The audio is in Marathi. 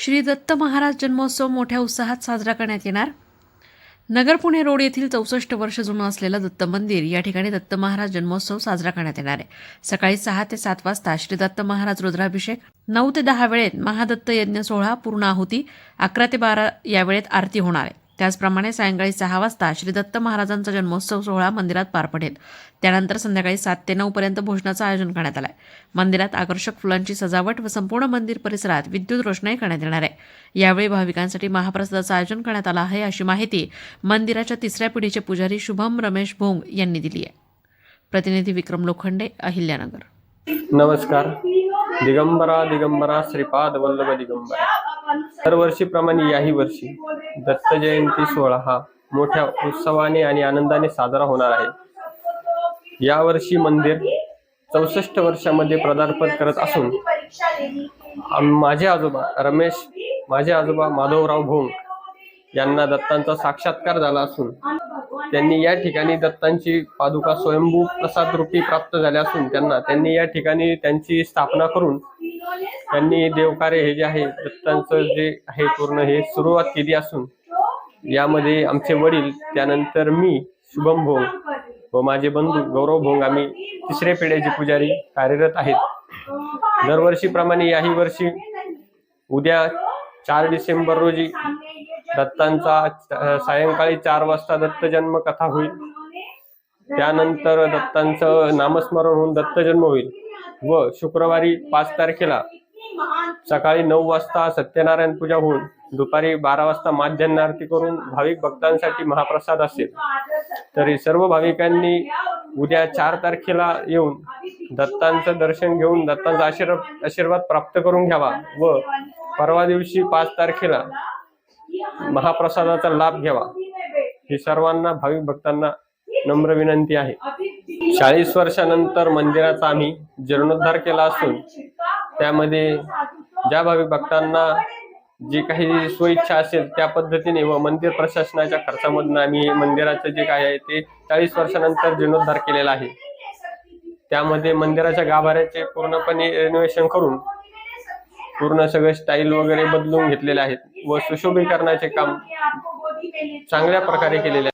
श्री दत्त महाराज जन्मोत्सव मोठ्या उत्साहात साजरा करण्यात येणार। नगर पुणे रोड येथील 64 वर्ष जुनं असलेलं दत्त मंदिर या ठिकाणी दत्त महाराज जन्मोत्सव साजरा करण्यात येणार आहे। सकाळी 6 ते 7 वाजता श्री दत्त महाराज रुद्राभिषेक, 9 ते 10 वेळेत महादत्त यज्ञ सोहळा, पूर्ण आहुती, 11 ते 12 या वेळेत आरती होणार आहे। त्याचप्रमाणे सायंकाळी 6 वाजता श्री दत्त महाराजांचा जन्मोत्सव सोहळा मंदिरात पार पडेल। त्यानंतर संध्याकाळी 7 ते 9 पर्यंत भोजनाचं आयोजन करण्यात आलं आहे। मंदिरात आकर्षक फुलांची सजावट व संपूर्ण मंदिर परिसरात विद्युत रोषणाई करण्यात येणार आहे। यावेळी भाविकांसाठी महाप्रसादाचं आयोजन करण्यात आलं आहे, अशी माहिती मंदिराच्या 3ऱ्या पिढीचे पुजारी शुभम रमेश भोंग यांनी दिली आहे। प्रतिनिधी विक्रम लोखंडे, अहिल्यानगर। नमस्कार। दिगंबरा दिगंबरा श्रीपाद वल्लभ दिगंबरा। दरवर्षीप्रमाणे याही वर्षी दत्त जयंती सोहळा हा मोठ्या उत्सवाने आणि आनंदाने साजरा होणार आहे। यावर्षी मंदिर 64 वर्षामध्ये पदार्पण करत असून माझे आजोबा माधवराव भोंग यांना दत्तांचा साक्षात्कार झाला असून त्यांनी या ठिकाणी दत्तांची पादुका स्वयंभू प्रसाद रूपी प्राप्त झाल्या असून त्यांनी या ठिकाणी त्यांची स्थापना करून त्यांनी देवकार्य हे जे आहे दत्तांचं जे आहे पूर्ण हे सुरुवात केली असून यामध्ये आमचे वडील, त्यानंतर मी शुभम भोंग व माझे बंधू गौरव भोंग आम्ही 3ऱ्या पिढीचे पुजारी कार्यरत आहेत। दरवर्षीप्रमाणे याही वर्षी उद्या 4 डिसेंबर रोजी दत्तांचा सायंकाळी 4 वाजता दत्त जन्म कथा होईल। त्यानंतर दत्तांचं नामस्मरण होऊन दत्त जन्म होईल व शुक्रवारी 5 तारखेला सकाळी 9 वाजता सत्यनारायण पूजा होऊन दुपारी 12 वाजता माध्यान्ह आरती करून भाविक भक्तांसाठी महाप्रसाद असेल। तरी सर्व भाविकांनी उद्या 4 तारखेला येऊन दत्तांचं दर्शन घेऊन दत्तांचा आशीर्वाद प्राप्त करून घ्यावा व परवा दिवशी 5 तारखेला महाप्रसादाचा लाभ घ्यावा, ही सर्वांना भाविक भक्तांना नम्र विनंती आहे। 40 वर्षानंतर मंदिराचा आम्ही जीर्णोद्धार केला असून त्यामध्ये ज्या भाविक भक्तांना जी काही स्वइच्छा असेल त्या पद्धतीने व मंदिर प्रशासनाच्या खर्चामधून आम्ही मंदिराचं जे काय आहे ते 40 वर्षानंतर जीर्णोद्धार केलेला आहे। त्यामध्ये मंदिराच्या गाभाऱ्याचे पूर्णपणे रिनोव्हेशन करून पूर्ण सगळे स्टाईल वगैरे बदलून घेतलेले आहेत व सुशोभीकरणाचे काम चांगल्या प्रकारे केलेले आहे।